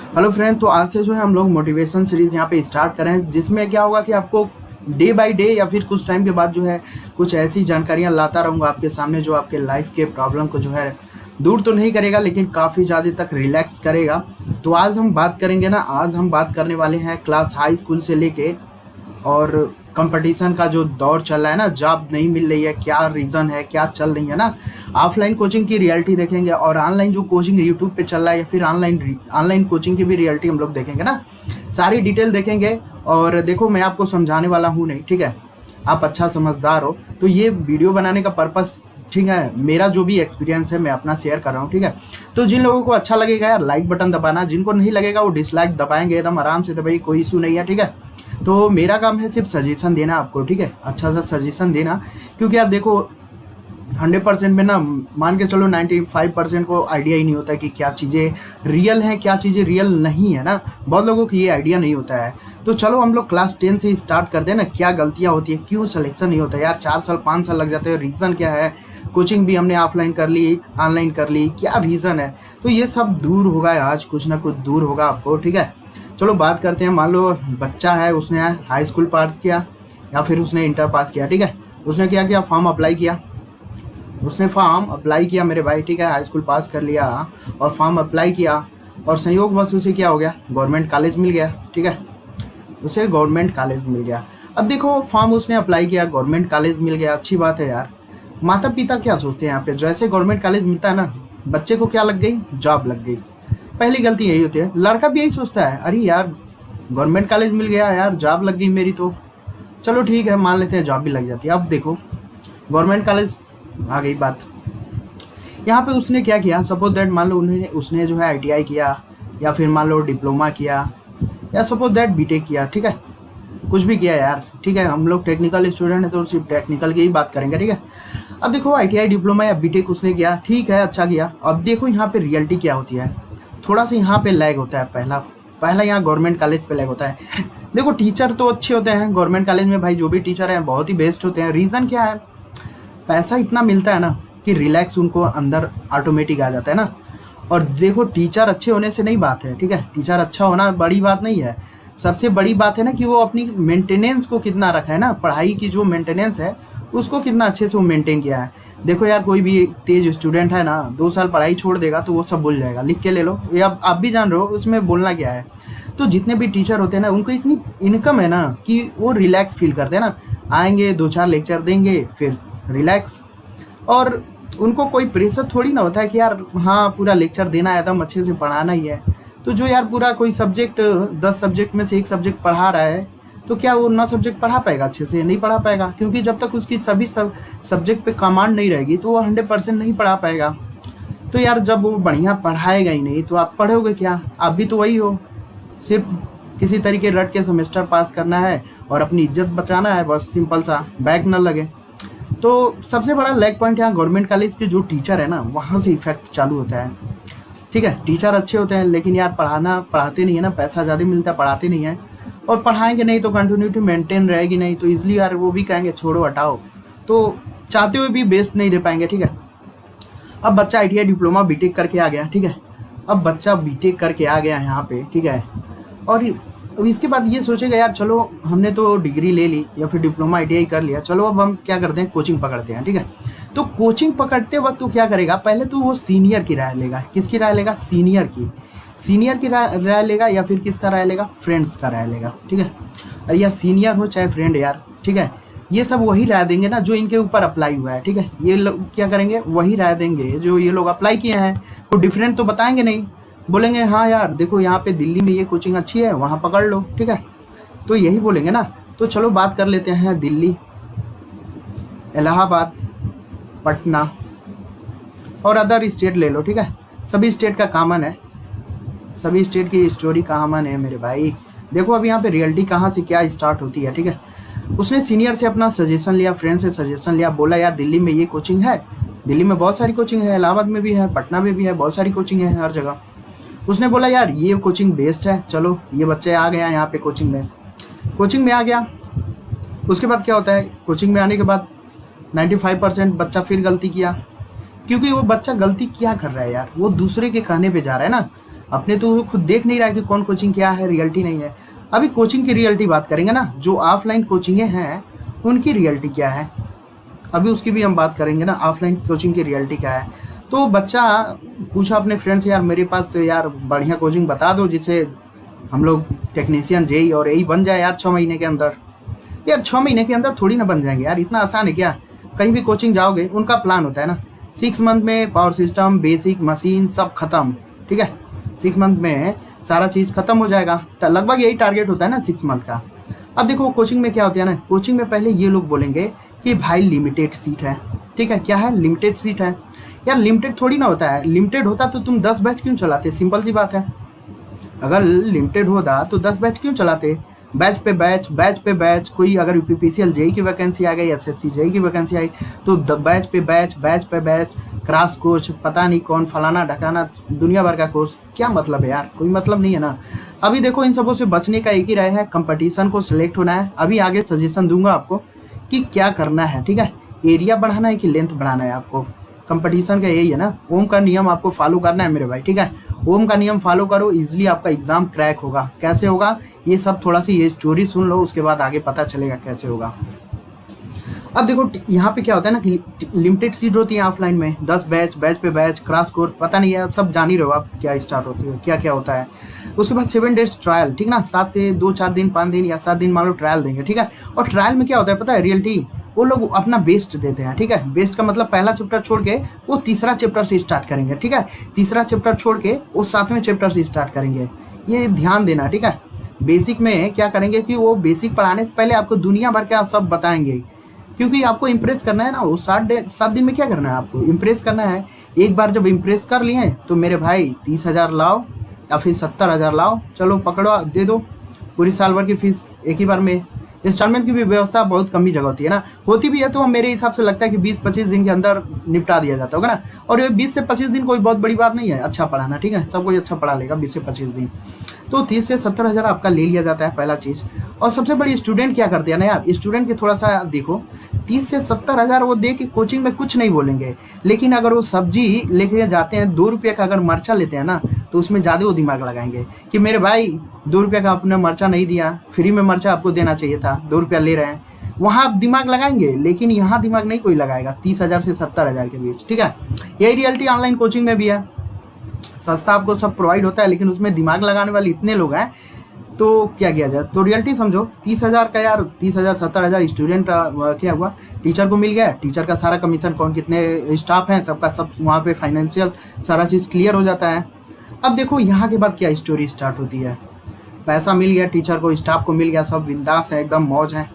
Hello friend, तो आज से जो है हम लोग मोटिवेशन सीरीज यहाँ पे स्टार्ट कर रहे हैं, जिसमें क्या होगा कि आपको डे बाय डे या फिर कुछ टाइम के बाद जो है कुछ ऐसी जानकारियाँ लाता रहूँगा आपके सामने, जो आपके लाइफ के प्रॉब्लम को जो है दूर तो नहीं करेगा, लेकिन काफ़ी ज़्यादा तक रिलैक्स करेगा। तो आज हम बात करेंगे ना, आज हम बात करने वाले हैं क्लास हाई स्कूल से लेके और कंपटीशन का जो दौर चल रहा है ना, जॉब नहीं मिल रही है, क्या रीज़न है, क्या चल रही है ना। ऑफलाइन कोचिंग की रियलिटी देखेंगे और ऑनलाइन जो कोचिंग यूट्यूब पे चल रहा है या फिर ऑनलाइन कोचिंग की भी रियलिटी हम लोग देखेंगे ना। सारी डिटेल देखेंगे। और देखो, मैं आपको समझाने वाला हूँ नहीं, ठीक है, आप अच्छा समझदार हो, तो ये वीडियो बनाने का पर्पस, ठीक है, मेरा जो भी एक्सपीरियंस है मैं अपना शेयर कर रहा हूँ, ठीक है। तो जिन लोगों को अच्छा लगेगा यार लाइक बटन दबाना, जिनको नहीं लगेगा वो डिसलाइक दबाएंगे, एकदम आराम से दबाइए, कोई इशू नहीं है, ठीक है। तो मेरा काम है सिर्फ सजेशन देना आपको, ठीक है, अच्छा सा सजेशन देना। क्योंकि यार देखो, 100% में ना मान के चलो 95% को आइडिया ही नहीं होता है कि क्या चीज़ें रियल हैं, क्या चीज़ें रियल नहीं है ना। बहुत लोगों को ये आइडिया नहीं होता है। तो चलो हम लोग क्लास 10 से स्टार्ट करते हैं ना। क्या गलतियाँ होती है, क्यों सिलेक्शन नहीं होता यार, 4 साल 5 साल लग जाते हैं, रीज़न क्या है। कोचिंग भी हमने ऑफलाइन कर ली, ऑनलाइन कर ली, क्या रीज़न है। तो ये सब दूर होगा आज, कुछ ना कुछ दूर होगा आपको, ठीक है। चलो बात करते हैं। मान लो बच्चा है, उसने हाई स्कूल पास किया या फिर उसने इंटर पास किया, ठीक है। उसने क्या किया, फॉर्म अप्लाई किया, उसने फॉर्म अप्लाई किया मेरे भाई, ठीक है, हाई स्कूल पास कर लिया और फॉर्म अप्लाई किया और संयोगवश उसे क्या हो गया, गवर्नमेंट कॉलेज मिल गया, ठीक है, उसे गवर्नमेंट कॉलेज मिल गया। अब देखो, फॉर्म उसने अप्लाई किया, गवर्नमेंट कॉलेज मिल गया, अच्छी बात है यार। माता पिता क्या सोचते हैं यहाँ पे, जैसे गवर्नमेंट कॉलेज मिलता है ना, बच्चे को क्या लग गई, जॉब लग गई। पहली गलती यही होती है, लड़का भी यही सोचता है, अरे यार गवर्नमेंट कॉलेज मिल गया यार, जॉब लग गई मेरी, तो चलो ठीक है, मान लेते हैं जॉब भी लग जाती है। अब देखो, गवर्नमेंट कॉलेज आ गई बात। यहाँ पे उसने क्या किया, सपोज दैट मान लो उसने जो है आईटीआई किया या फिर मान लो डिप्लोमा किया या सपोज दैट बीटेक किया, ठीक है, कुछ भी किया यार, ठीक है। हम लोग टेक्निकल स्टूडेंट हैं तो सिर्फ टेक्निकल की ही बात करेंगे, ठीक है। अब देखो, आईटीआई डिप्लोमा या बीटेक उसने किया, ठीक है, अच्छा किया। अब देखो यहाँ पे रियलिटी क्या होती है, थोड़ा सा यहाँ पे लैग होता है। पहला यहाँ गवर्नमेंट कॉलेज पे लैग होता है। देखो, टीचर तो अच्छे होते हैं गवर्नमेंट कॉलेज में भाई, जो भी टीचर हैं बहुत ही बेस्ट होते हैं। रीज़न क्या है, पैसा इतना मिलता है ना कि रिलैक्स उनको अंदर ऑटोमेटिक आ जाता है ना। और देखो, टीचर अच्छे होने से नहीं बात है, ठीक है, टीचर अच्छा होना बड़ी बात नहीं है। सबसे बड़ी बात है ना कि वो अपनी मेंटेनेंस को कितना रखा है ना, पढ़ाई की जो मेंटेनेंस है उसको कितना अच्छे से वो मेंटेन किया है। देखो यार, कोई भी तेज स्टूडेंट है ना, 2 साल पढ़ाई छोड़ देगा तो वो सब भूल जाएगा, लिख के ले लो, ये आप भी जान रहे हो उसमें बोलना क्या है। तो जितने भी टीचर होते हैं ना, उनको इतनी इनकम है ना कि वो रिलैक्स फील करते हैं ना, आएंगे 2-4 लेक्चर देंगे फिर रिलैक्स। और उनको कोई प्रेशर थोड़ी ना होता है कि यार हाँ पूरा लेक्चर देना है, एकदम अच्छे से पढ़ाना ही है। तो जो यार पूरा कोई सब्जेक्ट 10 सब्जेक्ट में से एक सब्जेक्ट पढ़ा रहा है, तो क्या वो ना सब्जेक्ट पढ़ा पाएगा, अच्छे से नहीं पढ़ा पाएगा। क्योंकि जब तक उसकी सभी सब्जेक्ट पे कमांड नहीं रहेगी तो वो 100% नहीं पढ़ा पाएगा। तो यार जब वो बढ़िया पढ़ाएगा ही नहीं तो आप पढ़ोगे क्या, आप भी तो वही हो, सिर्फ किसी तरीके रट के सेमेस्टर पास करना है और अपनी इज्जत बचाना है, बस सिंपल सा, बैक न लगे। तो सबसे बड़ा लैग पॉइंट यहाँ गवर्नमेंट कॉलेज के जो टीचर है ना, वहाँ से इफेक्ट चालू होता है, ठीक है। टीचर अच्छे होते हैं लेकिन यार पढ़ाते नहीं है ना, पैसा ज़्यादा मिलता है, पढ़ाते नहीं है। और पढ़ाएंगे नहीं तो कंटिन्यूटी मेंटेन रहेगी नहीं, तो इसलिए यार वो भी कहेंगे छोड़ो हटाओ, तो चाहते हुए भी बेस्ट नहीं दे पाएंगे, ठीक है। अब बच्चा आईटीआई डिप्लोमा बीटेक करके आ गया, ठीक है। अब बच्चा बीटेक करके आ गया यहाँ पे, ठीक है। और अब इसके बाद ये सोचेगा यार चलो हमने तो डिग्री ले ली या फिर डिप्लोमा आईटीआई कर लिया, चलो अब हम क्या करते हैं, कोचिंग पकड़ते हैं, ठीक है। तो कोचिंग पकड़ते वक्त तो क्या करेगा, पहले तो वो सीनियर की राय लेगा। किसकी राय लेगा, सीनियर की राय लेगा या फिर किसका राय लेगा, फ्रेंड्स का राय लेगा, ठीक है। और या सीनियर हो चाहे फ्रेंड यार, ठीक है, ये सब वही राय देंगे ना जो इनके ऊपर अप्लाई हुआ है, ठीक है। ये लोग क्या करेंगे, वही राय देंगे जो ये लोग अप्लाई किए हैं, कोई डिफरेंट तो बताएंगे नहीं। बोलेंगे हाँ यार देखो यहाँ पे दिल्ली में ये कोचिंग अच्छी है, वहाँ पकड़ लो, ठीक है, तो यही बोलेंगे ना। तो चलो बात कर लेते हैं दिल्ली, इलाहाबाद, पटना और अदर स्टेट ले लो, ठीक है। सभी स्टेट का कॉमन है, सभी स्टेट की स्टोरी कॉमन है मेरे भाई। देखो अब यहाँ पे रियलिटी कहाँ से क्या स्टार्ट होती है, ठीक है। उसने सीनियर से अपना सजेशन लिया, फ्रेंड से सजेशन लिया, बोला यार दिल्ली में ये कोचिंग है, दिल्ली में बहुत सारी कोचिंग है, इलाहाबाद में भी है, पटना में भी है, बहुत सारी कोचिंग है हर जगह। उसने बोला यार ये कोचिंग बेस्ट है, चलो ये बच्चे आ गया यहाँ पे कोचिंग में आ गया। उसके बाद क्या होता है, कोचिंग में आने के बाद 95% बच्चा फिर गलती किया। क्योंकि वो बच्चा गलती क्या कर रहा है यार, वो दूसरे के कहने पे जा रहा है ना। अपने तो खुद देख नहीं रहा है कि कौन कोचिंग क्या है, रियलिटी नहीं है। अभी कोचिंग की रियलिटी बात करेंगे ना, जो ऑफलाइन कोचिंगें हैं उनकी रियलिटी क्या है, अभी उसकी भी हम बात करेंगे ना, ऑफलाइन कोचिंग की रियलिटी क्या है। तो बच्चा पूछा अपने फ्रेंड से, यार मेरे पास यार बढ़िया कोचिंग बता दो जिससे हम लोग टेक्नीशियन जेई और यही बन जाए यार 6 महीने के अंदर। यार 6 महीने के अंदर थोड़ी ना बन जाएंगे यार, इतना आसान है क्या। कहीं भी कोचिंग जाओगे उनका प्लान होता है ना, 6 मंथ में पावर सिस्टम बेसिक मशीन सब खत्म, ठीक है, 6 मंथ में सारा चीज़ खत्म हो जाएगा। लगभग यही टारगेट होता है ना 6 मंथ का। अब देखो कोचिंग में क्या होता है ना, कोचिंग में पहले ये लोग बोलेंगे कि भाई लिमिटेड सीट है, ठीक है, क्या है, लिमिटेड सीट है। यार लिमिटेड थोड़ी ना होता है, लिमिटेड होता तो तुम 10 बैच क्यों चलाते, सिंपल सी बात है। अगर लिमिटेड होता तो 10 बैच क्यों चलाते, बैच पे बैच, बैच पे बैच। कोई अगर यूपीपीसीएल जेई की वैकेंसी आ गई, एसएससी जेई की वैकेंसी आई तो बैच पे बैच, बैच पे बैच, क्रैश कोर्स, पता नहीं कौन फलाना ढकाना, दुनिया भर का कोर्स। क्या मतलब है यार, कोई मतलब नहीं है ना। अभी देखो इन सबों से बचने का एक ही राय है, कंपटीशन को सिलेक्ट होना है। अभी आगे सजेशन दूंगा आपको कि क्या करना है, ठीक है, एरिया बढ़ाना है कि लेंथ बढ़ाना है आपको। कंपटीशन का यही है ना, ओम का नियम आपको फॉलो करना है मेरे भाई, ठीक है, ओम का नियम फॉलो करो, इजीली आपका एग्जाम क्रैक होगा। कैसे होगा ये सब थोड़ा सी ये स्टोरी सुन लो, उसके बाद आगे पता चलेगा कैसे होगा। अब देखो यहाँ पे क्या होता है ना कि लिमिटेड सीट होती है ऑफलाइन में, 10 बैच, बैच पे बैच, क्रैश कोर्स, पता नहीं है, सब जान ही रहे हो आप क्या स्टार्ट होती है, क्या क्या होता है। उसके बाद 7 डेज ट्रायल, ठीक ना, 7 से 2-4 दिन 5 दिन या 7 दिन मान लो ट्रायल देंगे, ठीक है। और ट्रायल में क्या होता है पता है, रियलिटी वो लोग अपना बेस्ट देते हैं, ठीक है। बेस्ट का मतलब पहला चैप्टर छोड़ के वो तीसरा चैप्टर से स्टार्ट करेंगे, ठीक है, तीसरा चैप्टर छोड़ के वो 7वें चैप्टर से स्टार्ट करेंगे। ये ध्यान देना, ठीक है। बेसिक में क्या करेंगे कि वो बेसिक पढ़ाने से पहले आपको दुनिया भर का सब बताएंगे, क्योंकि आपको इम्प्रेस करना है ना। वो 7 दिन में क्या करना है, आपको इम्प्रेस करना है। एक बार जब इम्प्रेस कर लिए तो मेरे भाई 30,000 लाओ या फिर 70,000 लाओ, चलो पकड़ो दे दो, पूरी साल भर की फीस एक ही बार में। इंस्टॉलमेंट की भी व्यवस्था बहुत कम ही जगह होती है ना, होती भी है तो मेरे हिसाब से लगता है कि 20-25 दिन के अंदर निपटा दिया जाता होगा ना। और ये 20 से 25 दिन कोई बहुत बड़ी बात नहीं है, अच्छा पढ़ाना, ठीक है, सब कोई अच्छा पढ़ा लेगा 20 से 25 दिन। तो 30 से 70,000 आपका ले लिया जाता है पहला चीज़। और सबसे बड़ी स्टूडेंट क्या करते हैं ना यार, स्टूडेंट की थोड़ा सा देखो, 30 से 70,000 वो दे के कोचिंग में कुछ नहीं बोलेंगे, लेकिन अगर वो सब्जी लेके जाते हैं 2 रुपये का अगर मर्चा लेते हैं ना, तो उसमें ज़्यादा वो दिमाग लगाएंगे कि मेरे भाई 2 रुपये का आपने मर्चा नहीं दिया, फ्री में मर्चा आपको देना चाहिए था, 2 रुपया ले रहे हैं। वहाँ आप दिमाग लगाएंगे, लेकिन यहाँ दिमाग नहीं कोई लगाएगा 30,000 से 70,000 के बीच, ठीक है। यही रियलिटी ऑनलाइन कोचिंग में भी है, सस्ता आपको सब प्रोवाइड होता है, लेकिन उसमें दिमाग लगाने वाले इतने लोग हैं, तो क्या किया जाए। तो रियलिटी समझो, 30,000 का यार, 30,000 70,000 स्टूडेंट क्या हुआ, टीचर को मिल गया, टीचर का सारा कमीशन, कौन कितने स्टाफ हैं सबका सब वहाँ पे फाइनेंशियल सारा चीज़ क्लियर हो जाता है। अब देखो यहाँ के बाद क्या स्टोरी स्टार्ट होती है, पैसा मिल गया टीचर को, स्टाफ को मिल गया, सब बिंदास है, एकदम मौज है।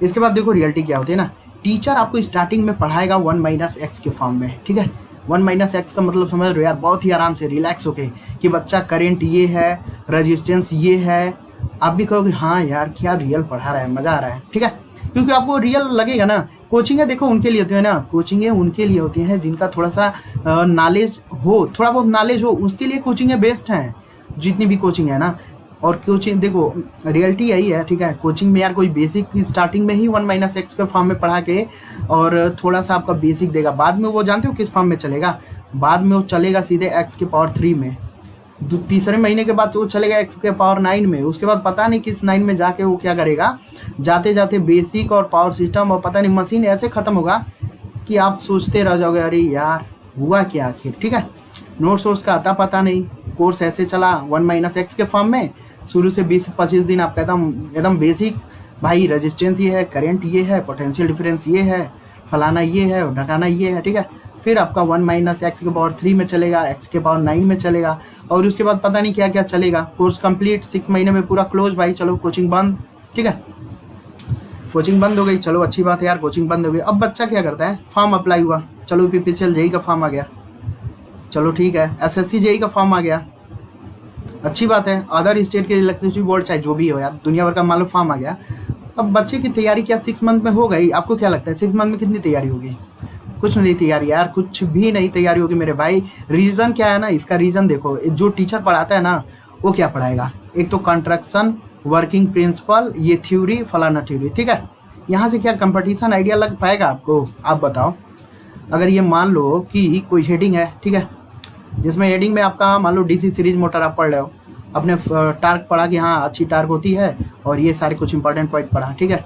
इसके बाद देखो रियलिटी क्या होती है ना, टीचर आपको स्टार्टिंग में पढ़ाएगा 1-x के फॉर्म में, ठीक है। 1-x का मतलब समझ रहे हो यार, बहुत ही आराम से रिलैक्स होके कि बच्चा करेंट ये है, रेजिस्टेंस ये है, आप भी कहोगे हाँ यार क्या रियल पढ़ा रहा है, मज़ा आ रहा है, ठीक है, क्योंकि आपको रियल लगेगा ना। कोचिंगें देखो उनके लिए होती है ना, कोचिंगें उनके लिए होती हैं जिनका थोड़ा सा नॉलेज हो, थोड़ा बहुत नॉलेज हो, उसके लिए कोचिंगें बेस्ट हैं, जितनी भी कोचिंग है ना। और कोचिंग देखो रियलिटी यही है, ठीक है, कोचिंग में यार कोई बेसिक स्टार्टिंग में ही 1-x के फॉर्म में पढ़ा के और थोड़ा सा आपका बेसिक देगा, बाद में वो जानते हो किस फॉर्म में चलेगा, बाद में वो चलेगा सीधे x⁻³ में, तीसरे महीने के बाद वो चलेगा x⁻9 में। उसके बाद पता नहीं किस 9 में जाके वो क्या करेगा, जाते जाते बेसिक और पावर सिस्टम और पता नहीं मशीन ऐसे ख़त्म होगा कि आप सोचते रह जाओगे अरे यार हुआ क्या आखिर, ठीक है। नोट्स वोट्स का आता पता नहीं, कोर्स ऐसे चला 1-x के फॉर्म में, शुरू से 20 से 25 दिन आपका एकदम बेसिक, भाई रेजिस्टेंस ये है, करंट ये है, पोटेंशियल डिफरेंस ये है, फलाना ये है, ढकाना ये है, ठीक है। फिर आपका 1-x⁻³ में चलेगा, x⁻9 में चलेगा, और उसके बाद पता नहीं क्या क्या चलेगा। कोर्स कंप्लीट, 6 महीने में पूरा क्लोज, भाई चलो कोचिंग बंद, ठीक है, कोचिंग बंद हो गई, चलो अच्छी बात है यार, कोचिंग बंद हो गई। अब बच्चा क्या करता है, फॉर्म अप्लाई हुआ, चलो यूपीपीसीएल जेई का फॉर्म आ गया, चलो ठीक है, एसएससी जेई का फॉर्म आ गया, अच्छी बात है, अदर स्टेट के इलेक्ट्रिसिटी बोर्ड चाहे जो भी हो यार, दुनिया भर का मान लो फॉर्म आ गया। अब बच्चे की तैयारी क्या 6 मंथ में हो गई, आपको क्या लगता है 6 मंथ में कितनी तैयारी होगी, कुछ नहीं तैयारी यार, कुछ भी नहीं तैयारी होगी मेरे भाई। रीज़न क्या है ना, इसका रीज़न देखो, जो टीचर पढ़ाता है ना वो क्या पढ़ाएगा, एक तो कंस्ट्रक्शन, वर्किंग प्रिंसिपल, ये थ्योरी, फलाना थ्योरी, ठीक है। यहाँ से क्या कंपटीशन आइडिया लग पाएगा आपको, आप बताओ। अगर ये मान लो कि कोई हेडिंग है, ठीक है, जिसमें हेडिंग में आपका मान लो डीसी सीरीज मोटर आप पढ़ रहे हो, अपने टार्क पढ़ा कि हाँ अच्छी टार्क होती है, और ये सारे कुछ इंपॉर्टेंट पॉइंट पढ़ा, ठीक है।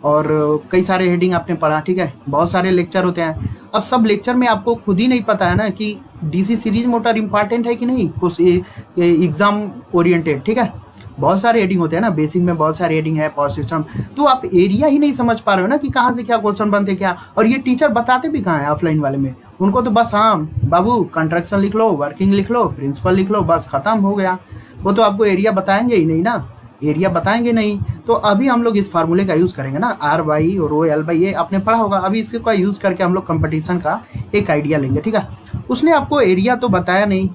और कई सारे हेडिंग आपने पढ़ा, ठीक है। बहुत सारे लेक्चर होते हैं। अब सब लेक्चर में आपको खुद ही नहीं पता है ना कि डीसी सीरीज मोटर इंपॉर्टेंट है कि नहीं, कुछ एग्जाम ओरिएंटेड, ठीक है। बहुत सारे हेडिंग होते हैं ना, बेसिक में बहुत सारे हेडिंग है, पावर सिस्टम, तो आप एरिया ही नहीं समझ पा रहे हो ना कि कहाँ से क्या क्वेश्चन बनते क्या। और ये टीचर बताते भी कहाँ है ऑफलाइन वाले में, उनको तो बस हाँ बाबू कंस्ट्रक्शन लिख लो, वर्किंग लिख लो, प्रिंसिपल लिख लो, बस खत्म हो गया। वो तो आपको एरिया बताएंगे ही नहीं ना, एरिया बताएंगे नहीं। तो अभी हम लोग इस फार्मूले का यूज़ करेंगे ना, R by rho L by, ये आपने पढ़ा होगा। अभी इसका यूज़ करके हम लोग कंपटीशन का एक आइडिया लेंगे, ठीक है। उसने आपको एरिया तो बताया नहीं,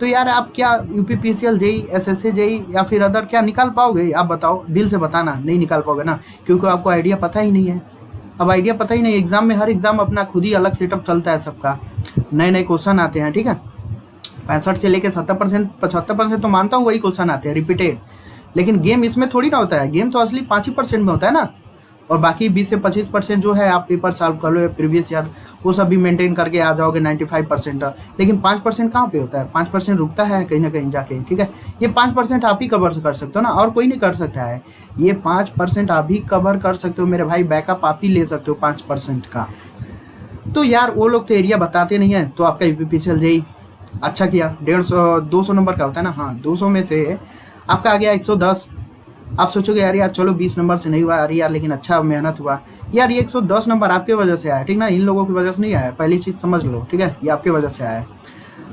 तो यार आप क्या यूपीपीसीएल जेई एसएससी जेई या फिर अदर क्या निकाल पाओगे? आप बताओ, दिल से बताना, नहीं निकाल पाओगे ना, क्योंकि आपको आइडिया पता ही नहीं है। अब आइडिया पता ही नहीं, एग्जाम में हर एग्जाम अपना खुद ही अलग सेटअप चलता है सबका, नए नए क्वेश्चन आते हैं, ठीक है। 65 से लेकर 70%, 75% तो मानता हूँ वही क्वेश्चन आते हैं रिपीटेड। लेकिन गेम इसमें थोड़ी ना होता है, गेम तो असली 5% में होता है ना, और बाकी 20 से 25% जो है आप पेपर सॉल्व कर लो प्रीवियस ईयर, वो सब भी मेंटेन करके आ जाओगे 95%। लेकिन 5% कहाँ पे होता है? 5% रुकता है कहीं ना कहीं जाके, ठीक है। ये 5% आप ही कवर कर सकते हो ना, और कोई नहीं कर सकता है। ये 5% आप ही कवर कर सकते हो मेरे भाई, बैकअप आप ही ले सकते हो 5% का। तो यार वो लोग तो एरिया बताते नहीं है, तो आपका यूपीपीसीएल जेई अच्छा किया। 150 200 नंबर का होता है ना, हाँ 200 में से आपका आ गया 110। आप सोचोगे यार चलो 20 नंबर से नहीं हुआ यार, लेकिन अच्छा मेहनत हुआ यार। ये 110 नंबर आपके वजह से आया, ठीक ना, इन लोगों की वजह से नहीं आया, पहली चीज़ समझ लो, ठीक है। ये आपके वजह से आया है।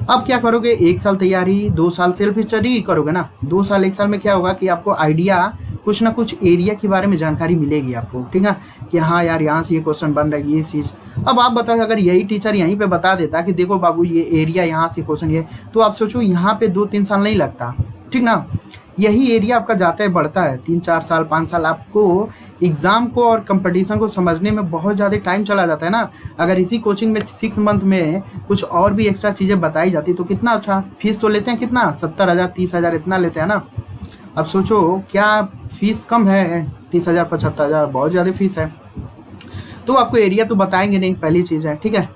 अब क्या करोगे, 1 साल तैयारी, 2 साल सेल्फ स्टडी करोगे ना। 2 साल 1 साल में क्या होगा कि आपको आइडिया कुछ ना कुछ एरिया के बारे में जानकारी मिलेगी आपको, ठीक है, कि हाँ यार यहाँ से ये क्वेश्चन बन रहा है, ये चीज़। अब आप बताओ अगर यही टीचर यहीं पे बता देता कि देखो बाबू ये एरिया यहाँ से क्वेश्चन ये, तो आप सोचो यहाँ पे 2-3 साल नहीं लगता, ठीक ना। यही एरिया आपका जाता है बढ़ता है 3-4 साल 5 साल, आपको एग्ज़ाम को और कंपटीशन को समझने में बहुत ज़्यादा टाइम चला जाता है ना। अगर इसी कोचिंग में 6 मंथ में कुछ और भी एक्स्ट्रा चीज़ें बताई जाती तो कितना अच्छा। फीस तो लेते हैं कितना, 70,000 30,000 इतना लेते हैं ना। अब सोचो क्या फीस कम है, 30,000 75,000 बहुत ज़्यादा फीस है। तो आपको एरिया तो बताएंगे नहीं, पहली चीज़ है, ठीक है।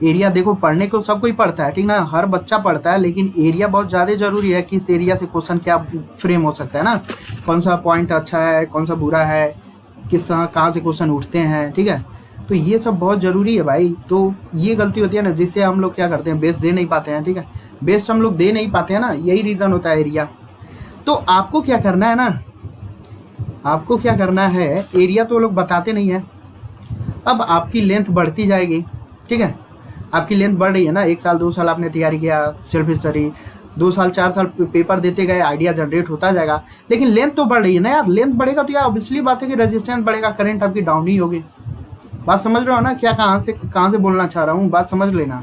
एरिया देखो पढ़ने को सब कोई पढ़ता है, ठीक ना, हर बच्चा पढ़ता है, लेकिन एरिया बहुत ज़्यादा जरूरी है कि इस एरिया से क्वेश्चन क्या फ्रेम हो सकता है ना, कौन सा पॉइंट अच्छा है, कौन सा बुरा है, किस कहाँ से क्वेश्चन उठते हैं, ठीक है। तो ये सब बहुत ज़रूरी है भाई। तो ये गलती होती है ना, जिससे हम लोग क्या करते हैं, बेस्ट दे नहीं पाते हैं, ठीक है। बेस्ट हम लोग दे नहीं पाते हैं ना, यही रीज़न होता है एरिया। तो आपको क्या करना है ना, आपको क्या करना है, एरिया तो लोग बताते नहीं है। अब आपकी लेंथ बढ़ती जाएगी, ठीक है। आपकी लेंथ बढ़ रही है ना, 1 साल 2 साल आपने तैयारी किया सेल्फ स्टडी, 2 साल 4 साल पेपर देते गए, आइडिया जनरेट होता जाएगा, लेकिन लेंथ तो बढ़ रही है ना यार। लेंथ बढ़ेगा तो यार ऑब्वियसली बात है कि रेजिस्टेंस बढ़ेगा, करंट आपकी डाउन ही होगी। बात समझ रहे हो ना, क्या कहाँ से बोलना चाह रहा हूँ, बात समझ लेना।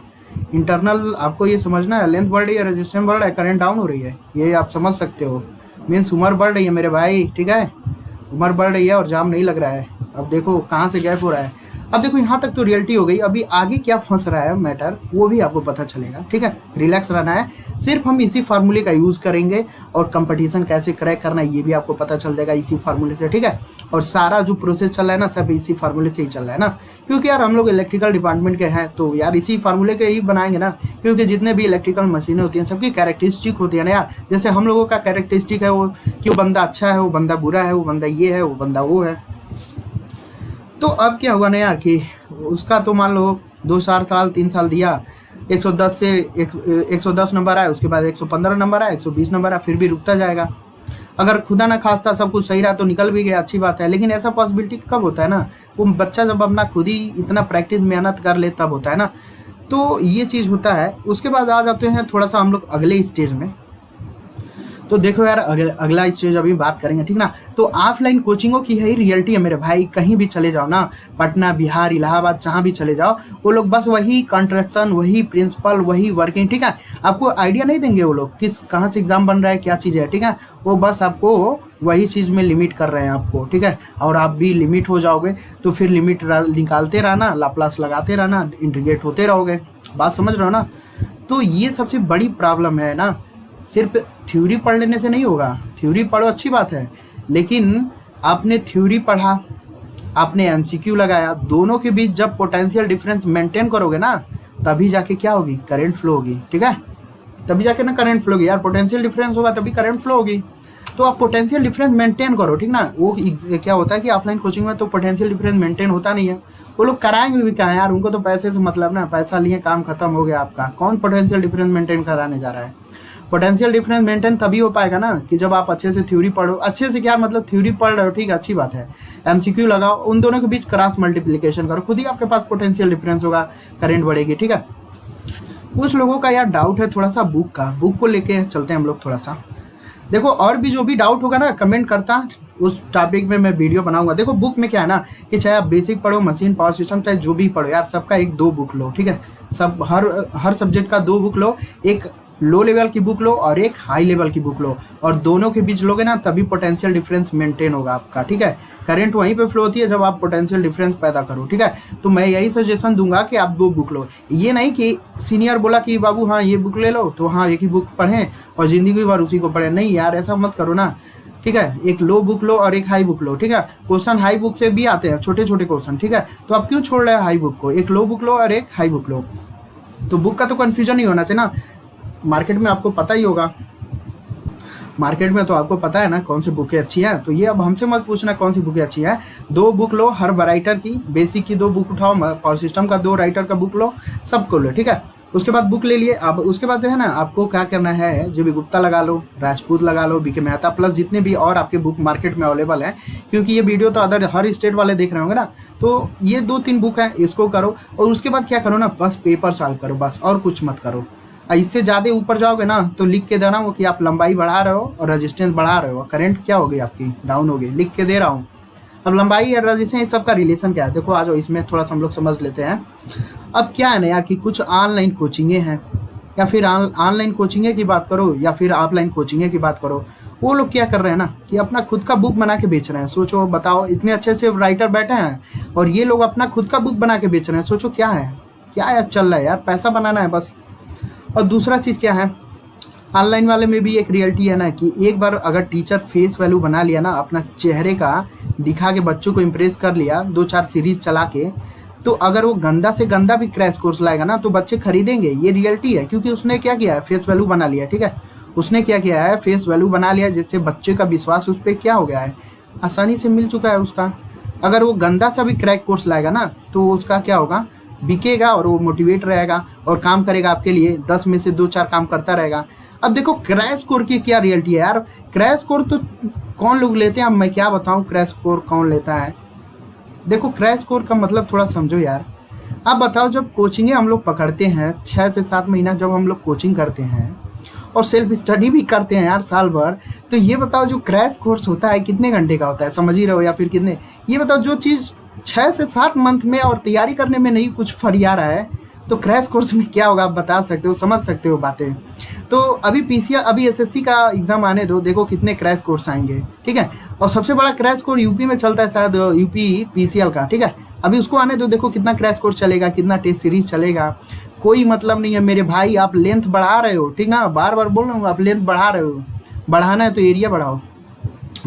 इंटरनल आपको ये समझना है, लेंथ बढ़ रही है, रेजिस्टेंस बढ़ रहा है, करंट डाउन हो रही है, ये आप समझ सकते हो। मीन्स उम्र बढ़ रही है मेरे भाई, ठीक है, उम्र बढ़ रही है और जाम नहीं लग रहा है। अब देखो कहाँ से गैप हो रहा है। अब देखो यहाँ तक तो रियलिटी हो गई, अभी आगे क्या फंस रहा है मैटर वो भी आपको पता चलेगा, ठीक है। रिलैक्स रहना है, सिर्फ हम इसी फार्मूले का यूज़ करेंगे, और कंपटीशन कैसे क्रैक करना है ये भी आपको पता चल जाएगा इसी फार्मूले से, ठीक है। और सारा जो प्रोसेस चल रहा है ना, सब इसी फार्मूले से ही चल रहा है ना, क्योंकि यार हम लोग इलेक्ट्रिकल डिपार्टमेंट के हैं, तो यार इसी फार्मूले के ही बनाएंगे ना, क्योंकि जितने भी इलेक्ट्रिकल मशीनें होती हैं सबकी कैरेक्टरिस्टिक होती है ना यार। जैसे हम लोगों का कैरेक्टरिस्टिक है वो कि वो बंदा अच्छा है, वो बंदा बुरा है, वो बंदा ये है, वो बंदा वो है। तो अब क्या होगा ना यार कि उसका तो मान लो 2-4 साल 3 साल दिया, 110 से 110 नंबर आए, उसके बाद 115 नंबर आए, 120 नंबर आए, फिर भी रुकता जाएगा। अगर खुदा ना खास्ता सब कुछ सही रहा तो निकल भी गया, अच्छी बात है। लेकिन ऐसा पॉसिबिलिटी कब होता है ना, वो बच्चा जब अपना खुद ही इतना प्रैक्टिस मेहनत कर ले तब होता है ना। तो ये चीज़ होता है। उसके बाद आ जाते हैं थोड़ा सा हम लोग अगले स्टेज में। तो देखो यार अगला स्टेज अभी बात करेंगे, ठीक ना। तो ऑफलाइन कोचिंगों की यही रियलिटी है मेरे भाई, कहीं भी चले जाओ ना, पटना बिहार इलाहाबाद जहाँ भी चले जाओ, वो लोग बस वही कंस्ट्रक्शन, वही प्रिंसिपल, वही वर्किंग, ठीक है। आपको आइडिया नहीं देंगे वो लोग किस कहाँ से एग्जाम बन रहा है, क्या चीज़ है, ठीक है। वो बस आपको वही चीज़ में लिमिट कर रहे हैं आपको, ठीक है। और आप भी लिमिट हो जाओगे तो फिर लिमिट निकालते रहना, लाप्लास लगाते रहना, इंटीग्रेट होते रहोगे। बात समझ रहे हो ना। तो ये सबसे बड़ी प्रॉब्लम है ना। सिर्फ थ्योरी पढ़ लेने से नहीं होगा, थ्योरी पढ़ो अच्छी बात है, लेकिन आपने थ्योरी पढ़ा, आपने एमसीक्यू लगाया, दोनों के बीच जब पोटेंशियल डिफरेंस मेंटेन करोगे ना, तभी जाके क्या होगी, करंट फ्लो होगी। ठीक है, तभी जाके ना करंट फ्लो होगी यार, पोटेंशियल डिफरेंस होगा तभी करंट फ्लो होगी। तो आप पोटेंशियल डिफरेंस मेंटेन करो, ठीक ना। वो क्या होता है कि ऑफलाइन कोचिंग में तो पोटेंशियल डिफरेंस मेंटेन होता नहीं है, वो लोग कराएंगे भी क्या यार, उनको तो पैसे से मतलब ना, पैसा लिए काम खत्म हो गया आपका, कौन पोटेंशियल डिफरेंस मेंटेन कराने जा रहा है। पोटेंशियल डिफरेंस मेंटेन तभी हो पाएगा ना कि जब आप अच्छे से थ्योरी पढ़ो, अच्छे से क्या मतलब थ्योरी पढ़ रहे हो, ठीक है, अच्छी बात है, एमसीक्यू लगाओ, उन दोनों के बीच क्रॉस मल्टीप्लिकेशन करो, खुद ही आपके पास पोटेंशियल डिफरेंस होगा, करंट बढ़ेगी। ठीक है, कुछ लोगों का यार डाउट है थोड़ा सा बुक का, बुक को लेके चलते हैं हम लोग थोड़ा सा। देखो और भी जो भी डाउट होगा ना कमेंट करता, उस टॉपिक में मैं वीडियो बनाऊंगा। देखो बुक में क्या है ना कि चाहे आप बेसिक पढ़ो, मशीन पावर सिस्टम, चाहे जो भी पढ़ो यार, सबका एक दो बुक लो। ठीक है, सब हर सब्जेक्ट का दो बुक लो, एक लो लेवल की बुक लो और एक हाई लेवल की बुक लो, और दोनों के बीच लोगे ना तभी पोटेंशियल डिफरेंस मेंटेन होगा आपका। ठीक है, करंट वहीं पे फ्लो होती है जब आप पोटेंशियल डिफरेंस पैदा करो। ठीक है, तो मैं यही सजेशन दूंगा कि आप दो बुक लो, ये नहीं कि सीनियर बोला कि बाबू हाँ ये बुक ले लो तो हाँ एक ही बुक पढ़ें और जिंदगी भर उसी को पढ़ें, नहीं यार ऐसा मत करो ना। ठीक है, एक लो बुक लो और एक हाई बुक लो। ठीक है, क्वेश्चन हाई बुक से भी आते हैं, छोटे छोटे क्वेश्चन। ठीक है, तो आप क्यों छोड़ रहे हैं हाई बुक को, एक लो बुक लो और एक हाई बुक लो, तो बुक का तो कन्फ्यूजन नहीं होना चाहिए ना। मार्केट में आपको पता ही होगा, मार्केट में तो आपको पता है ना कौन सी बुकें अच्छी है, तो ये अब हमसे मत पूछना कौन सी बुकें अच्छी है। दो बुक लो हर राइटर की, बेसिक की दो बुक उठाओ, पावर सिस्टम का दो राइटर का बुक लो, सबको लो। ठीक है, उसके बाद बुक ले लिए, अब उसके बाद है ना आपको क्या करना है, जे बी गुप्ता लगा लो, राजपूत लगा लो, बीके मेहता, प्लस जितने भी और आपके बुक मार्केट में अवेलेबल है, क्योंकि ये वीडियो तो अदर हर स्टेट वाले देख रहे होंगे ना, तो ये 2-3 बुक है, इसको करो। और उसके बाद क्या करो ना, बस पेपर सॉल्व करो, बस और कुछ मत करो। इससे ज़्यादा ऊपर जाओगे ना तो लिख के देना हो कि आप लंबाई बढ़ा रहे हो और रेजिस्टेंस बढ़ा रहे हो, करंट क्या हो गई आपकी, डाउन हो गई, लिख के दे रहा हूँ। अब लंबाई और रेजिस्टेंस इस सब का रिलेशन क्या है, देखो आ जाओ इसमें थोड़ा सा हम लोग समझ लेते हैं। अब क्या है ना यार कि कुछ ऑनलाइन कोचिंगें हैं, या फिर ऑनलाइन कोचिंगें की बात करो या फिर ऑफलाइन कोचिंगें की बात करो, वो लोग क्या कर रहे हैं ना कि अपना खुद का बुक बना के बेच रहे हैं। सोचो बताओ, इतने अच्छे से राइटर बैठे हैं और ये लोग अपना खुद का बुक बना के बेच रहे हैं, सोचो क्या है, क्या है चल रहा है यार, पैसा बनाना है बस। और दूसरा चीज़ क्या है, ऑनलाइन वाले में भी एक रियलिटी है ना कि एक बार अगर टीचर फेस वैल्यू बना लिया ना, अपना चेहरे का दिखा के बच्चों को इम्प्रेस कर लिया 2-4 सीरीज चला के, तो अगर वो गंदा से गंदा भी क्रैश कोर्स लाएगा ना तो बच्चे खरीदेंगे, ये रियलिटी है, क्योंकि उसने क्या किया है, फेस वैल्यू बना लिया। ठीक है, उसने क्या किया है, फेस वैल्यू बना लिया, जिससे बच्चे का विश्वास उस पर क्या हो गया है, आसानी से मिल चुका है उसका। अगर वो गंदा सा भी क्रैक कोर्स लाएगा ना तो उसका क्या होगा, बिकेगा और वो मोटिवेट रहेगा और काम करेगा आपके लिए, 10 में से 2-4 काम करता रहेगा। अब देखो क्रैश कोर की क्या रियलिटी है यार, क्रैश कोर तो कौन लोग लेते हैं, अब मैं क्या बताऊं क्रैश कोर कौन लेता है। देखो क्रैश कोर का मतलब थोड़ा समझो यार। अब बताओ, जब कोचिंगें हम लोग पकड़ते हैं 6 से 7 महीना जब हम लोग कोचिंग करते हैं और सेल्फ स्टडी भी करते हैं यार साल भर, तो ये बताओ जो क्रैश कोर्स होता है कितने घंटे का होता है, समझ ही रहे हो, या फिर कितने, ये बताओ जो चीज़ 6 से 7 मंथ में और तैयारी करने में नहीं कुछ फरिया रहा है, तो क्रैश कोर्स में क्या होगा आप बता सकते हो, समझ सकते हो बातें। तो अभी पीसीआर, अभी एसएससी का एग्जाम आने दो, देखो कितने क्रैश कोर्स आएंगे। ठीक है, और सबसे बड़ा क्रैश कोर्स यूपी में चलता है शायद, यूपी पीसीएल का। ठीक है, अभी उसको आने दो, देखो कितना क्रैश कोर्स चलेगा, कितना टेस्ट सीरीज चलेगा, कोई मतलब नहीं है मेरे भाई। आप लेंथ बढ़ा रहे हो, ठीक ना, बार बार बोल रहा हूँ, आप लेंथ बढ़ा रहे हो, बढ़ाना है तो एरिया बढ़ाओ,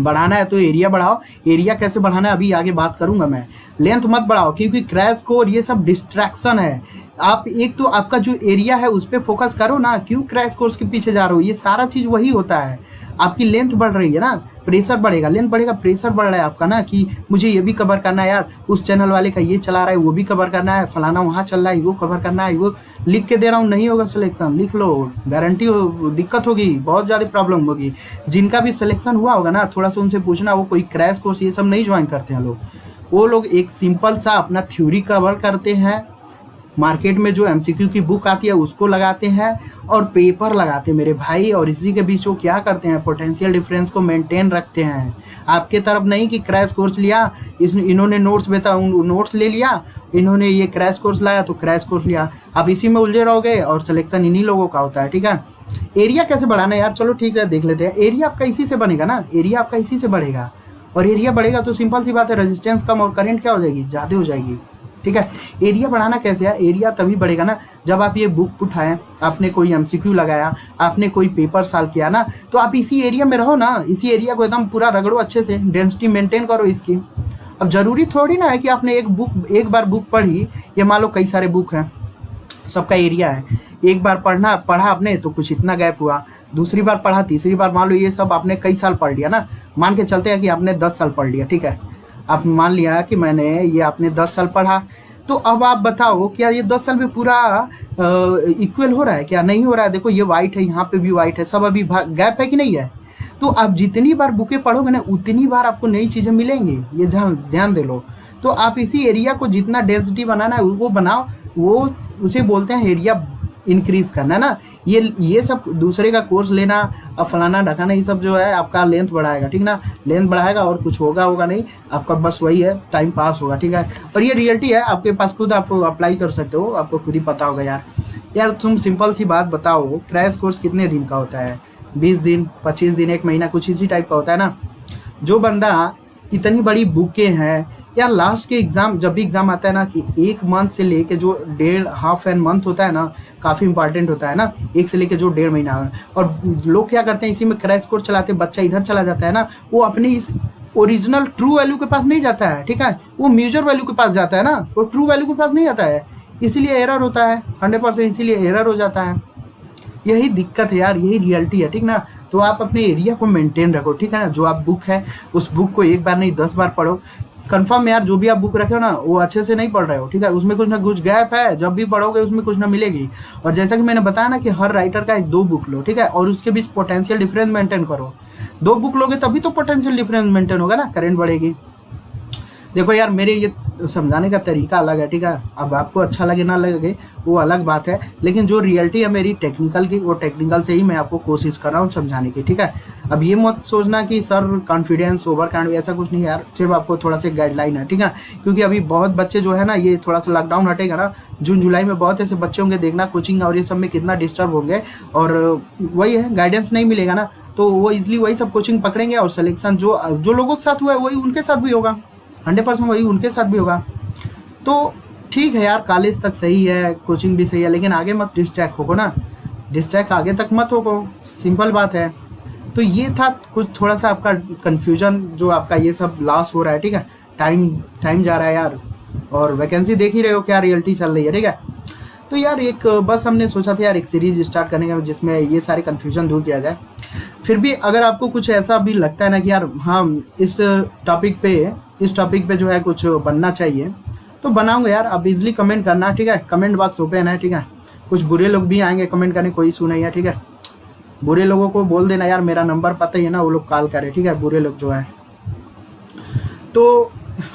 बढ़ाना है तो एरिया बढ़ाओ। एरिया कैसे बढ़ाना है अभी आगे बात करूंगा मैं, लेंथ मत बढ़ाओ, क्योंकि क्रैश कोर ये सब डिस्ट्रैक्शन है। आप एक तो आपका जो एरिया है उस पर फोकस करो ना, क्यों क्रैश कोर्स के पीछे जा रहे हो, ये सारा चीज़ वही होता है। आपकी लेंथ बढ़ रही है ना, प्रेशर बढ़ेगा, लेंथ बढ़ेगा, प्रेशर बढ़ रहा है आपका ना, कि मुझे ये भी कवर करना है यार, उस चैनल वाले का ये चला रहा है वो भी कवर करना है, फलाना वहाँ चल रहा है वो कवर करना है, वो लिख के दे रहा हूँ, नहीं होगा सिलेक्शन, लिख लो, गारंटी हो दिक्कत होगी, बहुत ज़्यादा प्रॉब्लम होगी। जिनका भी सिलेक्शन हुआ होगा ना, थोड़ा सा उनसे पूछना, वो कोई क्रैश कोर्स ये सब नहीं ज्वाइन करते हैं लोग, वो लोग एक सिंपल सा अपना थ्योरी कवर करते हैं, मार्केट में जो एमसीक्यू की बुक आती है उसको लगाते हैं और पेपर लगाते हैं मेरे भाई, और इसी के बीच वो क्या करते हैं, पोटेंशियल डिफरेंस को मेंटेन रखते हैं। आपके तरफ नहीं कि क्रैश कोर्स लिया, इन्होंने नोट्स नोट्स ले लिया, इन्होंने ये क्रैश कोर्स लाया तो क्रैश कोर्स लिया, आप इसी में उलझे रहोगे और सिलेक्शन इन्हीं लोगों का होता है। ठीक है, एरिया कैसे बढ़ाना है यार, चलो ठीक है देख लेते हैं। एरिया आपका इसी से बनेगा ना, एरिया आपका इसी से बढ़ेगा, और एरिया बढ़ेगा तो सिंपल सी बात है, रेजिस्टेंस कम और करंट क्या हो जाएगी, ज़्यादा हो जाएगी। ठीक है, एरिया बढ़ाना कैसे है, एरिया तभी बढ़ेगा ना जब आप ये बुक उठाएं, आपने कोई एमसीक्यू लगाया, आपने कोई पेपर सॉल्व किया ना, तो आप इसी एरिया में रहो ना, इसी एरिया को एकदम पूरा रगड़ो अच्छे से, डेंसिटी मेंटेन करो इसकी। अब जरूरी थोड़ी ना है कि आपने एक बार बुक पढ़ी, ये मान लो कई सारे बुक हैं, सबका एरिया है। एक बार पढ़ा आपने तो कुछ इतना गैप हुआ, दूसरी बार पढ़ा, तीसरी बार मान लो ये सब आपने कई साल पढ़ लिया ना, मान के चलते हैं कि आपने 10 साल पढ़ लिया, ठीक है। आप मान लिया कि मैंने ये आपने 10 साल पढ़ा, तो अब आप बताओ क्या ये 10 साल में पूरा इक्वल हो रहा है क्या? नहीं हो रहा है। देखो ये वाइट है, यहाँ पे भी वाइट है, सब अभी गैप है कि नहीं है? तो आप जितनी बार बुकें पढ़ोगे ना उतनी बार आपको नई चीज़ें मिलेंगी, ये ध्यान दे लो। तो आप इसी एरिया को जितना डेंसिटी बनाना है वो बनाओ, वो उसे बोलते हैं एरिया इंक्रीज करना ना। ये सब दूसरे का कोर्स लेना, अब फलाना ढकाना, ये सब जो है आपका लेंथ बढ़ाएगा, ठीक ना, लेंथ बढ़ाएगा और कुछ होगा नहीं, आपका बस वही है, टाइम पास होगा, ठीक है। और ये रियलिटी है, आपके पास खुद आप अप्लाई कर सकते हो, आपको खुद ही पता होगा। यार तुम सिंपल सी बात बताओ, क्रैश कोर्स कितने दिन का होता है? 20 दिन, 25 दिन, 1 महीना, कुछ इसी टाइप का होता है ना। जो बंदा इतनी बड़ी बुकें हैं यार, लास्ट के एग्ज़ाम, जब भी एग्ज़ाम आता है ना, कि 1 मंथ से लेके जो हाफ एन मंथ होता है ना, काफ़ी इंपॉर्टेंट होता है ना, 1 से लेके जो 1.5 महीना। और लोग क्या करते हैं, इसी में क्रैश कोर्स चलाते, बच्चा इधर चला जाता है ना, वो अपने इस ओरिजिनल ट्रू वैल्यू के पास नहीं जाता है, ठीक है, वो मेजर वैल्यू के पास जाता है ना, वो ट्रू वैल्यू के पास नहीं जाता है, इसीलिए एरर होता है 100%, इसीलिए एरर हो जाता है। यही दिक्कत है यार, यही रियलिटी है, ठीक ना। तो आप अपने एरिया को मेंटेन रखो, ठीक है ना। जो आप बुक है उस बुक को 1 बार नहीं 10 बार पढ़ो, कंफर्म यार। जो भी आप बुक रखे हो ना वो अच्छे से नहीं पढ़ रहे हो, ठीक है, उसमें कुछ ना कुछ गैप है, जब भी पढ़ोगे उसमें कुछ ना मिलेगी। और जैसा कि मैंने बताया ना कि हर राइटर का 2 बुक लो, ठीक है, और उसके बीच पोटेंशियल डिफरेंस मेंटेन करो। 2 बुक लोगे तभी तो पोटेंशियल डिफरेंस मेंटेन होगा ना, करंट बढ़ेगी। देखो यार मेरे ये समझाने का तरीका अलग है, ठीक है, अब आपको अच्छा लगे ना लगे वो अलग बात है, लेकिन जो रियलिटी है मेरी टेक्निकल की, वो टेक्निकल से ही मैं आपको कोशिश कर रहा हूँ समझाने की, ठीक है। अब ये मत सोचना कि सर कॉन्फिडेंस ओवर कॉन्फिडेंस, ऐसा कुछ नहीं यार, सिर्फ आपको थोड़ा सा गाइडलाइन है, ठीक है। क्योंकि अभी बहुत बच्चे जो है ना, ये थोड़ा सा लॉकडाउन हटेगा ना, जून जुलाई में बहुत ऐसे बच्चे होंगे, देखना कोचिंग और ये सब में कितना डिस्टर्ब होंगे, और वही है, गाइडेंस नहीं मिलेगा ना, तो वो इजली वही सब कोचिंग पकड़ेंगे, और सिलेक्शन जो लोगों के साथ हुआ है वही उनके साथ भी होगा, 100% वही उनके साथ भी होगा। तो ठीक है यार, कॉलेज तक सही है, कोचिंग भी सही है, लेकिन आगे मत डिस्ट्रैक्ट होगो ना, डिस्ट्रैक्ट आगे तक मत होगो, सिंपल बात है। तो ये था कुछ थोड़ा सा आपका कन्फ्यूजन, जो आपका ये सब लॉस हो रहा है, ठीक है, टाइम जा रहा है यार, और वैकेंसी देख ही रहे हो क्या रियलिटी चल रही है, ठीक है। तो यार एक बस हमने सोचा था यार एक सीरीज स्टार्ट करने का, जिसमें ये सारे कन्फ्यूजन दूर किया जाए। फिर भी अगर आपको कुछ ऐसा भी लगता है ना कि यार हाँ इस टॉपिक पे जो है कुछ बनना चाहिए, तो बनाऊंगा यार। आप इजीली कमेंट करना, ठीक है, कमेंट बॉक्स ओपन है, ठीक है। कुछ बुरे लोग भी आएंगे कमेंट करने, कोई इशू नहीं है, ठीक है। बुरे लोगों को बोल देना यार, मेरा नंबर पता ही है ना, वो लोग कॉल करें, ठीक है, बुरे लोग जो है। तो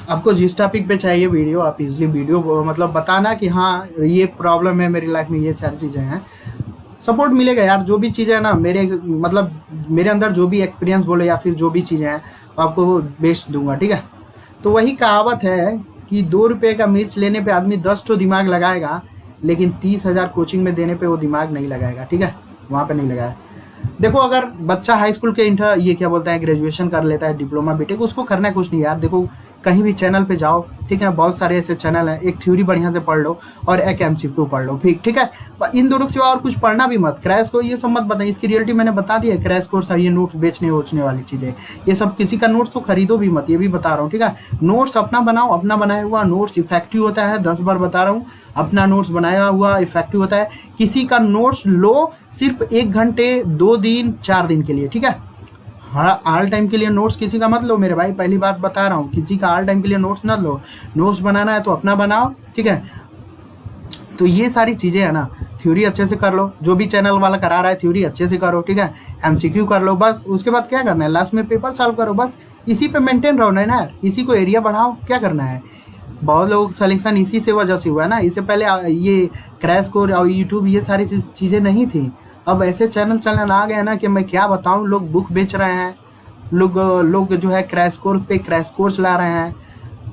आपको जिस टॉपिक पे चाहिए वीडियो, आप इजीली वीडियो मतलब बताना कि हाँ ये प्रॉब्लम है मेरी लाइफ में, ये सारी चीज़ें हैं, सपोर्ट मिलेगा यार। जो भी चीज़ें हैं ना मेरे अंदर जो भी एक्सपीरियंस बोले या फिर जो भी चीज़ें हैं आपको वो बेस्ट दूंगा, ठीक है। तो वही कहावत है कि 2 रुपये का मिर्च लेने पे आदमी 10 तो दिमाग लगाएगा, लेकिन 30,000 कोचिंग में देने पे वो दिमाग नहीं लगाएगा, ठीक है, वहाँ पे नहीं लगाया। देखो अगर बच्चा हाई स्कूल के ये क्या बोलता है ग्रेजुएशन कर लेता है, डिप्लोमा बीटेक, उसको करना है कुछ नहीं यार। देखो कहीं भी चैनल पे जाओ, ठीक है, बहुत सारे ऐसे चैनल हैं, एक थ्योरी बढ़िया से पढ़ लो और एक एमसीक्यू पढ़ लो, ठीक है। इन दोनों के सिवा और कुछ पढ़ना भी मत। क्रैश को ये सब मत बताइए, इसकी रियलिटी मैंने बता दी है। क्रैश कोर्स ये नोट्स बेचने वाली चीज़ें, ये सब किसी का नोट्स तो खरीदो भी मत, ये भी बता रहा हूँ, ठीक है। नोट्स अपना बनाओ, अपना बनाया हुआ नोट्स इफेक्टिव होता है, 10 बार बता रहा हूँ, अपना नोट्स बनाया हुआ इफेक्टिव होता है। किसी का नोट्स लो सिर्फ 1 घंटे 2 दिन 4 दिन के लिए, ठीक है। हाँ ऑल टाइम के लिए नोट्स किसी का मत लो मेरे भाई, पहली बात बता रहा हूँ, किसी का ऑल टाइम के लिए नोट्स मत लो। नोट्स बनाना है तो अपना बनाओ, ठीक है। तो ये सारी चीज़ें है ना, थ्योरी अच्छे से कर लो, जो भी चैनल वाला करा रहा है थ्योरी अच्छे से करो, ठीक है। एमसीक्यू कर लो बस, उसके बाद क्या करना है, लास्ट में पेपर सॉल्व करो, बस इसी पे मेंटेन रहो ना यार, इसी को एरिया बढ़ाओ, क्या करना है। बहुत लोग सिलेक्शन इसी से वजह से हुआ है ना, इससे पहले ये क्रैश कोर्स और यूट्यूब ये सारी चीज़ें नहीं थी। अब ऐसे चैनल आ गए ना कि मैं क्या बताऊं, लोग बुक बेच रहे हैं, लोग जो है क्रैश कोर्स ला रहे हैं,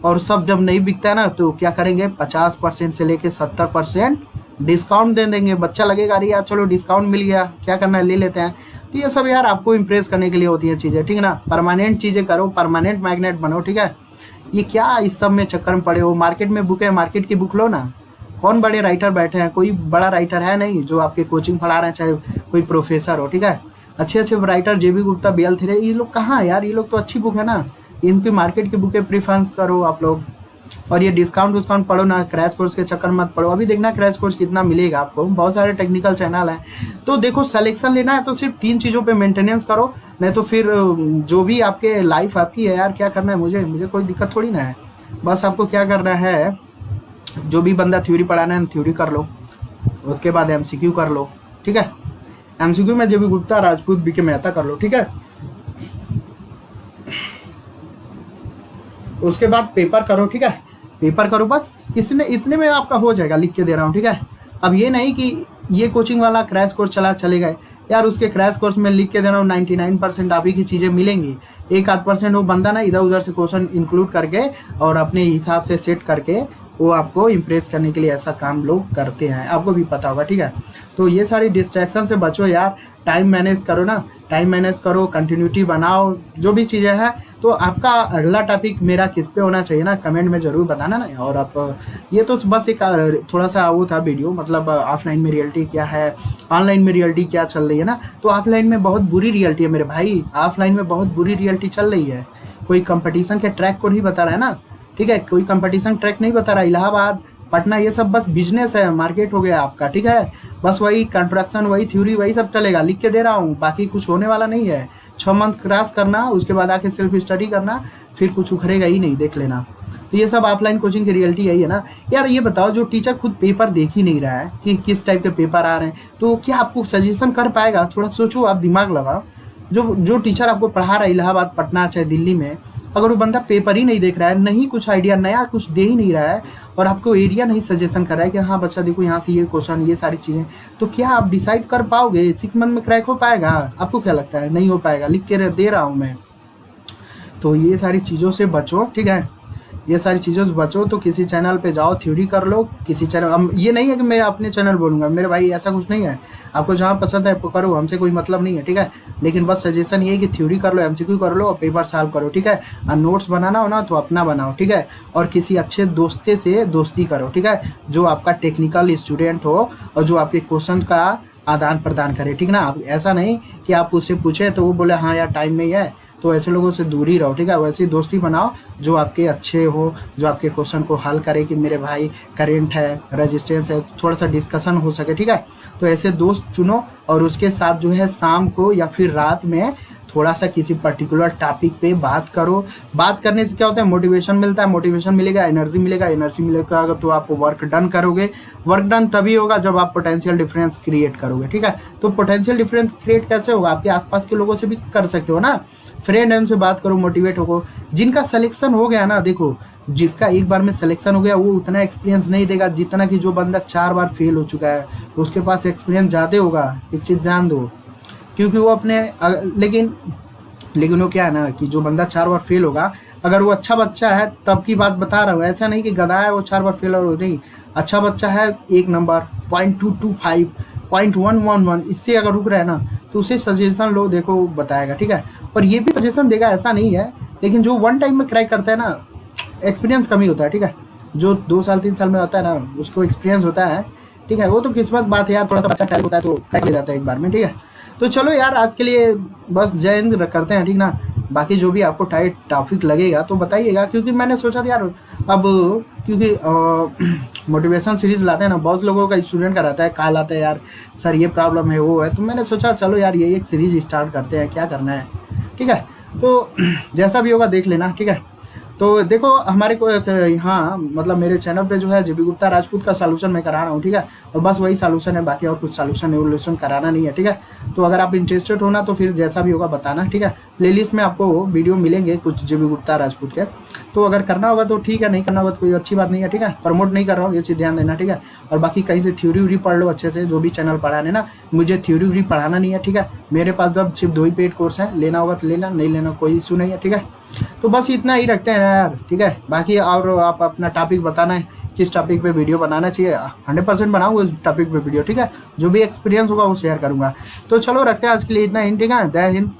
और सब जब नहीं बिकता है ना तो क्या करेंगे, 50% से लेके 70% डिस्काउंट दे देंगे। बच्चा लगेगा अरे यार चलो डिस्काउंट मिल गया, क्या करना है ले लेते हैं। तो ये सब यार आपको इम्प्रेस करने के लिए होती है चीज़ें, ठीक है ना। परमानेंट चीज़ें करो, परमानेंट मैग्नेट बनो, ठीक है। ये क्या इस सब में चक्कर में पड़े हो, मार्केट में बुक है, मार्केट की बुक लो ना। कौन बड़े राइटर बैठे हैं, कोई बड़ा राइटर है नहीं जो आपके कोचिंग पढ़ा रहे हैं, चाहे कोई प्रोफेसर हो, ठीक है। अच्छे writer JB Gupta, BL there, ये लोग कहाँ है यार, ये लोग तो अच्छी बुक है ना, इनकी मार्केट की बुकें प्रीफरेंस करो आप लोग। और ये डिस्काउंट पढ़ो ना, क्रैश कोर्स के चक्कर मत पड़ो। अभी देखना क्रैश कोर्स कितना मिलेगा आपको, बहुत सारे टेक्निकल चैनल हैं। तो देखो सिलेक्शन लेना है तो सिर्फ 3 चीज़ों पे मेंटेनेंस करो, नहीं तो फिर जो भी आपके लाइफ आपकी है यार, क्या करना है मुझे कोई दिक्कत थोड़ी ना है। बस आपको क्या करना है, जो भी बंदा थ्योरी पढ़ाना है थ्योरी कर लो, उसके बाद MCQ कर लो, ठीक है। MCQ में JB गुप्ता, राजपूत, BK मेहता कर लो, ठीक है। उसके बाद पेपर करो, ठीक है, पेपर करो, बस इतने में आपका हो जाएगा, लिख के दे रहा हूँ, ठीक है। अब ये नहीं कि ये कोचिंग वाला क्रैश कोर्स चले गए यार, उसके क्रैश कोर्स में लिख के दे रहा हूँ 99% आप ही की चीज़ें मिलेंगी, 1-8% वो बंदा ना इधर उधर से क्वेश्चन इंक्लूड करके और अपने हिसाब से सेट करके वो आपको इम्प्रेस करने के लिए ऐसा काम लोग करते हैं, आपको भी पता होगा, ठीक है। तो ये सारी डिस्ट्रैक्शन से बचो यार, टाइम मैनेज करो ना, टाइम मैनेज करो, कंटिन्यूटी बनाओ, जो भी चीज़ें हैं। तो आपका अगला टॉपिक मेरा किस पे होना चाहिए ना, कमेंट में ज़रूर बताना ना। और आप ये तो बस एक थोड़ा सा वो था वीडियो, मतलब ऑफलाइन में रियलिटी क्या है, ऑनलाइन में रियलिटी क्या चल रही है ना। तो ऑफलाइन में बहुत बुरी रियलिटी है मेरे भाई, ऑफलाइन में बहुत बुरी रियलिटी चल रही है। कोई कंपटीशन के ट्रैक को नहीं बता रहा है ना, ठीक है, कोई कंपटीशन ट्रैक नहीं बता रहा। इलाहाबाद, पटना, ये सब बस बिजनेस है, मार्केट हो गया आपका, ठीक है। बस वही कंस्ट्रक्शन, वही थ्योरी, वही सब चलेगा, लिख के दे रहा हूँ, बाकी कुछ होने वाला नहीं है। 6 मंथ क्रॉस करना, उसके बाद आके सेल्फ स्टडी करना, फिर कुछ उखड़ेगा ही नहीं, देख लेना। तो ये सब ऑफलाइन कोचिंग की रियलिटी यही है ना यार। ये बताओ, जो टीचर खुद पेपर देख ही नहीं रहा है कि किस टाइप के पेपर आ रहे हैं, तो क्या आपको सजेशन कर पाएगा? थोड़ा सोचो, आप दिमाग लगाओ। जो टीचर आपको पढ़ा रहा है इलाहाबाद, पटना, चाहे दिल्ली में, अगर वो बंदा पेपर ही नहीं देख रहा है, नहीं कुछ आइडिया नया कुछ दे ही नहीं रहा है, और आपको एरिया नहीं सजेशन कर रहा है कि हाँ बच्चा देखो यहाँ से ये क्वेश्चन, ये सारी चीज़ें, तो क्या आप डिसाइड कर पाओगे 6 मंथ में क्रैक हो पाएगा? आपको क्या लगता है? नहीं हो पाएगा, लिख के दे रहा हूँ मैं। तो ये सारी चीज़ों से बचो, ठीक है, ये सारी चीज़ों से बचो। तो किसी चैनल पे जाओ, थ्योरी कर लो, किसी चैनल, हम ये नहीं है कि मैं अपने चैनल बोलूँगा मेरे भाई, ऐसा कुछ नहीं है। आपको जहाँ पसंद है करो, हमसे कोई मतलब नहीं है, ठीक है। लेकिन बस सजेशन ये है कि थ्योरी कर लो, MCQ कर लो और पेपर सॉल्व करो, ठीक है। और नोट्स बनाना हो ना तो अपना बनाओ, ठीक है। और किसी अच्छे दोस्ते से दोस्ती करो, ठीक है, जो आपका टेक्निकल स्टूडेंट हो और जो आपके क्वेश्चन का आदान प्रदान करे, ठीक ना। आप ऐसा नहीं कि आप उससे पूछे तो वो बोले हाँ यार टाइम नहीं है, तो ऐसे लोगों से दूर ही रहो, ठीक है। वैसी दोस्ती बनाओ जो आपके अच्छे हो, जो आपके क्वेश्चन को हल करे कि मेरे भाई करेंट है, रेजिस्टेंस है, थोड़ा सा डिस्कशन हो सके, ठीक है। तो ऐसे दोस्त चुनो और उसके साथ जो है शाम को या फिर रात में थोड़ा सा किसी पर्टिकुलर टॉपिक पे बात करो। बात करने से क्या होता है, मोटिवेशन मिलता है, मोटिवेशन मिलेगा, एनर्जी मिलेगा, तो आप वर्क डन करोगे। वर्क डन तभी होगा जब आप पोटेंशियल डिफरेंस क्रिएट करोगे, ठीक है। तो पोटेंशियल डिफरेंस क्रिएट कैसे होगा? आपके आसपास के लोगों से भी कर सकते हो ना, फ्रेंड है उनसे बात करो, मोटिवेट हो। जिनका सिलेक्शन हो गया ना, देखो जिसका एक बार में सिलेक्शन हो गया वो उतना एक्सपीरियंस नहीं देगा जितना कि जो बंदा 4 बार फेल हो चुका है, उसके पास एक्सपीरियंस ज़्यादा होगा, एक चीज़ जान दो। क्योंकि वो अपने लेकिन वो क्या है ना कि जो बंदा 4 बार फेल होगा, अगर वो अच्छा बच्चा है तब की बात बता रहा हूँ, ऐसा नहीं कि गधा है वो 4 बार फेल हो, नहीं, अच्छा बच्चा है 1 नंबर 0.225 0.111 इससे अगर रुक रहा है ना तो उसे सजेशन लो, देखो बताएगा, ठीक है। और ये भी सजेशन देगा, ऐसा नहीं है। लेकिन जो 1 टाइम में क्रैक करता है ना, एक्सपीरियंस कमी होता है, ठीक है। जो 2 साल 3 साल में होता है ना, उसको एक्सपीरियंस होता है, ठीक है। वो तो किस्मत बात है यार, थोड़ा सा बच्चा टैलेंट होता है तो क्रैक ले जाता है एक बार में, ठीक है। तो चलो यार आज के लिए बस जय हिंद करते हैं, ठीक ना। बाकी जो भी आपको टाइट टॉपिक लगेगा तो बताइएगा, क्योंकि मैंने सोचा था यार अब, क्योंकि मोटिवेशन सीरीज़ लाते हैं ना, बहुत लोगों का स्टूडेंट का रहता है, कॉल आता है यार सर ये प्रॉब्लम है वो है, तो मैंने सोचा चलो यार ये एक सीरीज़ स्टार्ट करते हैं, क्या करना है, ठीक है। तो जैसा भी होगा देख लेना, ठीक है। तो देखो हमारे को यहाँ मतलब मेरे चैनल पे जो है JB गुप्ता राजपूत का सॉल्यूशन मैं करा रहा हूँ, ठीक है। और बस वही सॉल्यूशन है, बाकी और कुछ सॉल्यूशन कराना नहीं है, ठीक है। तो अगर आप इंटरेस्टेड हो ना तो फिर जैसा भी होगा बताना, ठीक है। प्लेलिस्ट में आपको वीडियो मिलेंगे कुछ JB गुप्ता राजपूत के, तो अगर करना होगा तो ठीक है, नहीं करना होगा तो कोई अच्छी बात नहीं है, ठीक है। प्रमोट नहीं कर रहा हूँ, ये चीज़ ध्यान देना, ठीक है। और बाकी कहीं से थ्योरी पढ़ लो अच्छे से, जो भी चैनल पढ़ाने ना, मुझे थ्योरी पढ़ाना नहीं है, ठीक है। मेरे पास अब सिर्फ 2 ही पेड कोर्स हैं, लेना होगा तो लेना, नहीं लेना कोई इशू नहीं है, ठीक है। तो बस इतना ही रखते हैं यार, ठीक है। बाकी और आप अपना टॉपिक बताना है किस टॉपिक पे वीडियो बनाना चाहिए, 100% बनाऊंगा उस टॉपिक पे वीडियो, ठीक है। जो भी एक्सपीरियंस होगा वो शेयर करूंगा। तो चलो रखते हैं आज के लिए इतना ही, ठीक है। जय हिंद।